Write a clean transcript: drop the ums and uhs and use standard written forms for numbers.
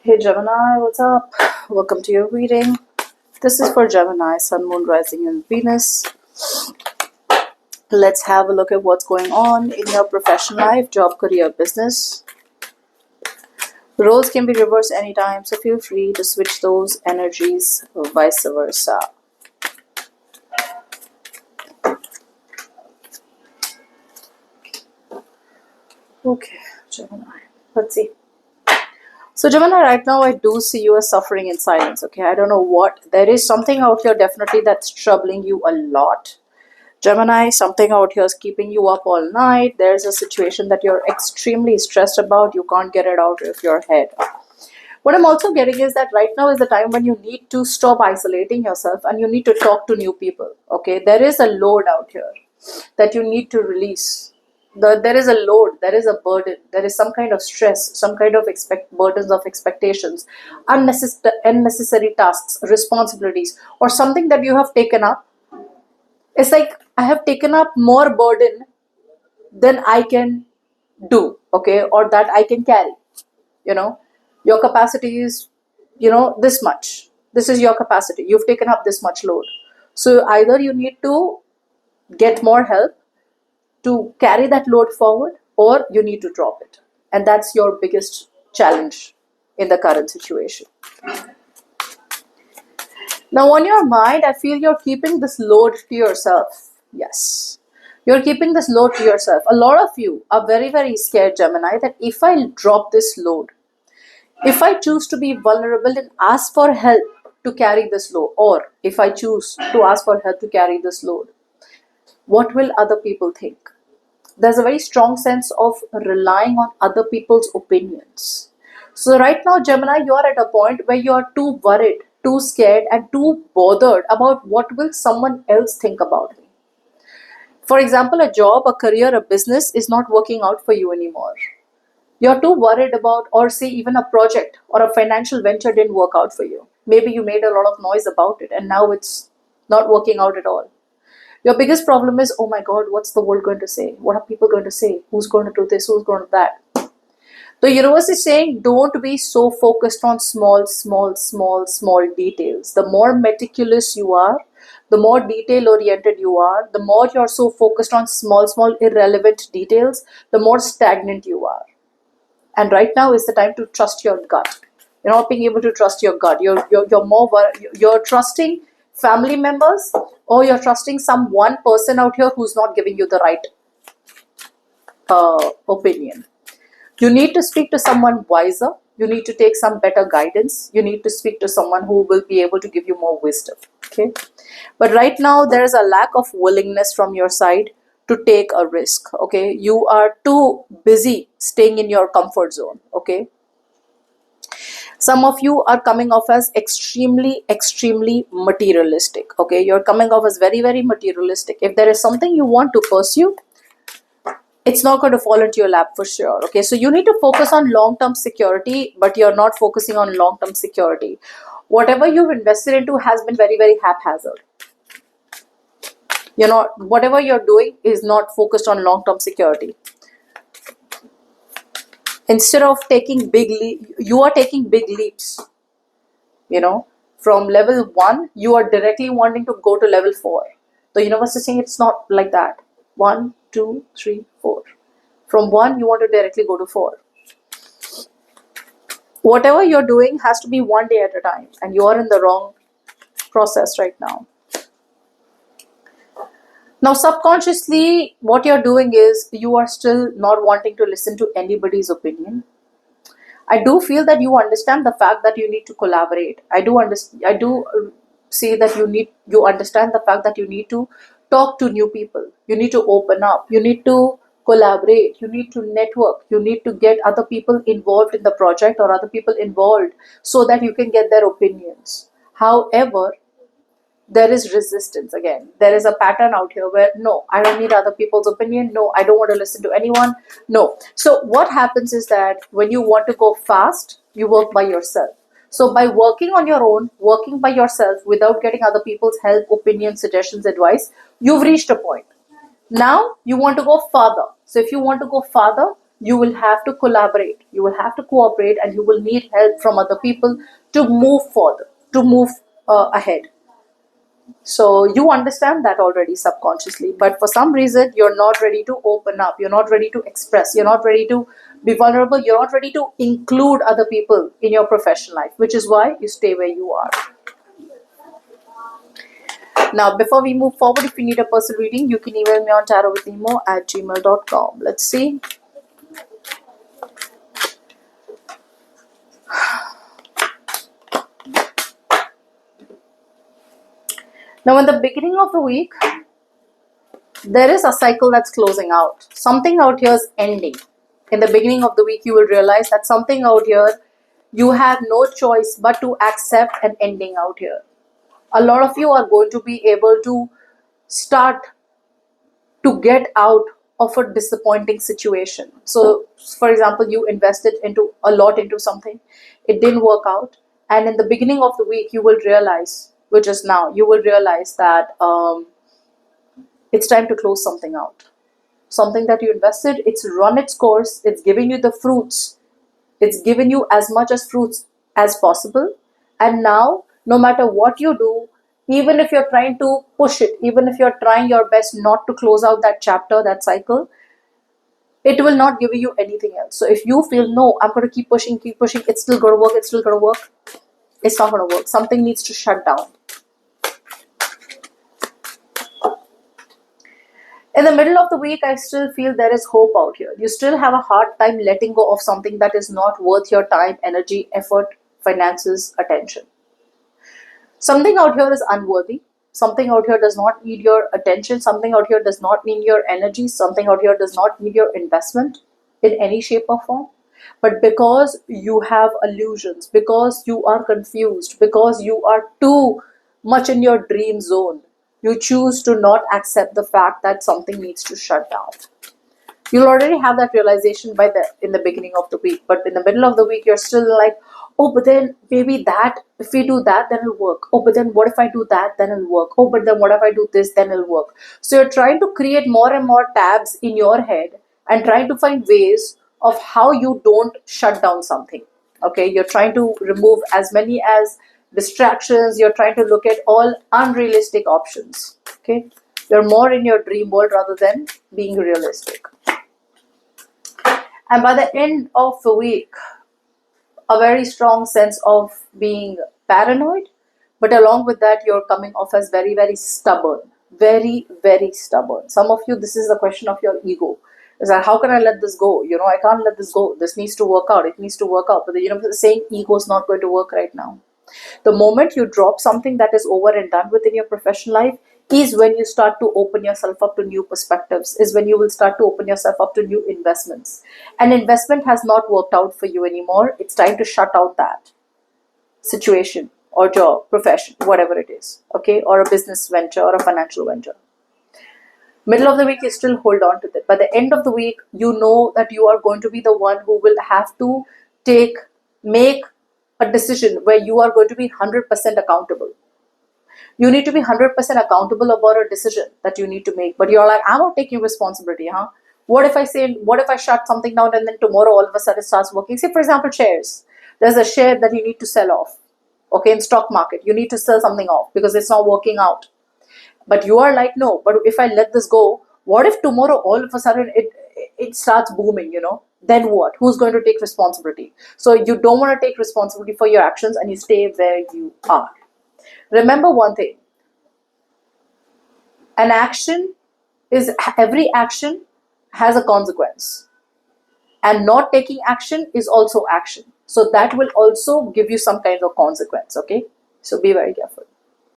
Hey Gemini, what's up? Welcome to your reading. This is for Gemini, Sun, Moon, Rising, and Venus. Let's have a look at what's going on in your professional life, job, career, business. Roles can be reversed anytime, so feel free to switch those energies, or vice versa. Okay, Gemini. Let's see. So Gemini, right now I do see you as suffering in silence, okay? I don't know what. There is something out here definitely that's troubling you a lot. Gemini, something out here is keeping you up all night. There's a situation that you're extremely stressed about. You can't get it out of your head. What I'm also getting is that right now is the time when you need to stop isolating yourself and you need to talk to new people, okay? There is a load out here that you need to release. There is a load, there is a burden, there is some kind of stress, some kind of burdens of expectations, unnecessary tasks, responsibilities, or something that you have taken up. It's like I have taken up more burden than I can do, okay, or that I can carry. You know, your capacity is, this much. This is your capacity. You've taken up this much load. So either you need to get more help to carry that load forward, or you need to drop it. And that's your biggest challenge in the current situation. Now, on your mind, I feel you're keeping this load to yourself. Yes. You're keeping this load to yourself. A lot of you are very, very scared, Gemini, that if I drop this load, if I choose to be vulnerable and ask for help to carry this load, or if I choose to ask for help to carry this load, what will other people think? There's a very strong sense of relying on other people's opinions. So right now, Gemini, you are at a point where you are too worried, too scared, and too bothered about what will someone else think about me. For example, a job, a career, a business is not working out for you anymore. You're too worried about, or say even a project or a financial venture didn't work out for you. Maybe you made a lot of noise about it and now it's not working out at all. Your biggest problem is, oh my God, what's the world going to say? What are people going to say? Who's going to do this? Who's going to do that? The universe is saying, don't be so focused on small details. The more meticulous you are, the more detail oriented you are, the more you're so focused on small irrelevant details, the more stagnant you are. And right now is the time to trust your gut. You're not being able to trust your gut. You're trusting family members, or you're trusting some one person out here who's not giving you the right opinion. You need to speak to someone wiser. You need to take some better guidance. You need to speak to someone who will be able to give you more wisdom. Okay. But right now there is a lack of willingness from your side to take a risk. Okay. You are too busy staying in your comfort zone. Okay. Some of you are coming off as extremely materialistic. Okay. You're coming off as very, very materialistic. If there is something you want to pursue, it's not going to fall into your lap for sure. Okay, so you need to focus on long-term security, but you're not focusing on long-term security. Whatever you've invested into has been very, very haphazard. Whatever you're doing is not focused on long-term security. Instead of taking you are taking big leaps. From level 1, you are directly wanting to go to level 4. The universe is saying it's not like that. 1, 2, 3, 4. From 1, you want to directly go to 4. Whatever you're doing has to be one day at a time, and you are in the wrong process right now. Now, subconsciously, what you're doing is you are still not wanting to listen to anybody's opinion. I do feel that you understand the fact that you need to collaborate. I do see that you understand the fact that you need to talk to new people. You need to open up. You need to collaborate. You need to network. You need to get other people involved in the project or other people involved so that you can get their opinions. However, there is resistance again. There is a pattern out here where, no, I don't need other people's opinion. No, I don't want to listen to anyone. No. So what happens is that when you want to go fast, you work by yourself. So by working on your own, working by yourself without getting other people's help, opinion, suggestions, advice, you've reached a point. Now you want to go farther. So if you want to go farther, you will have to collaborate, you will have to cooperate, and you will need help from other people to move further, to move ahead. So you understand that already subconsciously, but for some reason you're not ready to open up, you're not ready to express, you're not ready to be vulnerable, you're not ready to include other people in your professional life, which is why you stay where you are. Now, before we move forward, if you need a personal reading, you can email me on tarotwithnemo@gmail.com. Let's see. Now, in the beginning of the week, there is a cycle that's closing out. Something out here is ending. In the beginning of the week, you will realize that something out here, you have no choice but to accept an ending out here. A lot of you are going to be able to start to get out of a disappointing situation. So, for example, you invested into a lot into something, it didn't work out, and in the beginning of the week, you will realize, which is now, you will realize that it's time to close something out. Something that you invested, it's run its course, it's giving you the fruits, it's given you as much as fruits as possible, and now no matter what you do, even if you're trying to push it, even if you're trying your best not to close out that chapter, that cycle, it will not give you anything else. So if you feel, no, I'm going to keep pushing, it's still going to work, it's still going to work, it's not going to work. Something needs to shut down. In the middle of the week, I still feel there is hope out here. You still have a hard time letting go of something that is not worth your time, energy, effort, finances, attention. Something out here is unworthy. Something out here does not need your attention. Something out here does not need your energy. Something out here does not need your investment in any shape or form. But because you have illusions, because you are confused, because you are too much in your dream zone, you choose to not accept the fact that something needs to shut down. You'll already have that realization by the in the beginning of the week, but in the middle of the week, you're still like, oh, but then maybe that, if we do that, then it'll work. Oh, but then what if I do that, then it'll work. Oh, but then what if I do this, then it'll work. So you're trying to create more and more tabs in your head and trying to find ways of how you don't shut down something. Okay, you're trying to remove as many as distractions, you're trying to look at all unrealistic options. Okay, you're more in your dream world rather than being realistic. And by the end of the week, a very strong sense of being paranoid, but along with that, you're coming off as very, very stubborn. Very, very stubborn. Some of you, this is a question of your ego. It's like, how can I let this go? I can't let this go. This needs to work out. It needs to work out. But saying ego is not going to work right now. The moment you drop something that is over and done with in your professional life is when you start to open yourself up to new perspectives, is when you will start to open yourself up to new investments. An investment has not worked out for you anymore. It's time to shut out that situation or job, profession, whatever it is, okay, or a business venture or a financial venture. Middle of the week, you still hold on to that. By the end of the week, you know that you are going to be the one who will have to make a decision where you are going to be 100% accountable. You need to be 100% accountable about a decision that you need to make. But you're like, I'm not taking responsibility, huh? What if I shut something down and then tomorrow all of a sudden it starts working? Say, for example, shares. There's a share that you need to sell off. Okay, in stock market, you need to sell something off because it's not working out. But you are like, no, but if I let this go, what if tomorrow all of a sudden it starts booming, Then what? Who's going to take responsibility? So you don't want to take responsibility for your actions and you stay where you are. Remember one thing. Every action has a consequence. And not taking action is also action. So that will also give you some kind of consequence, okay? So be very careful.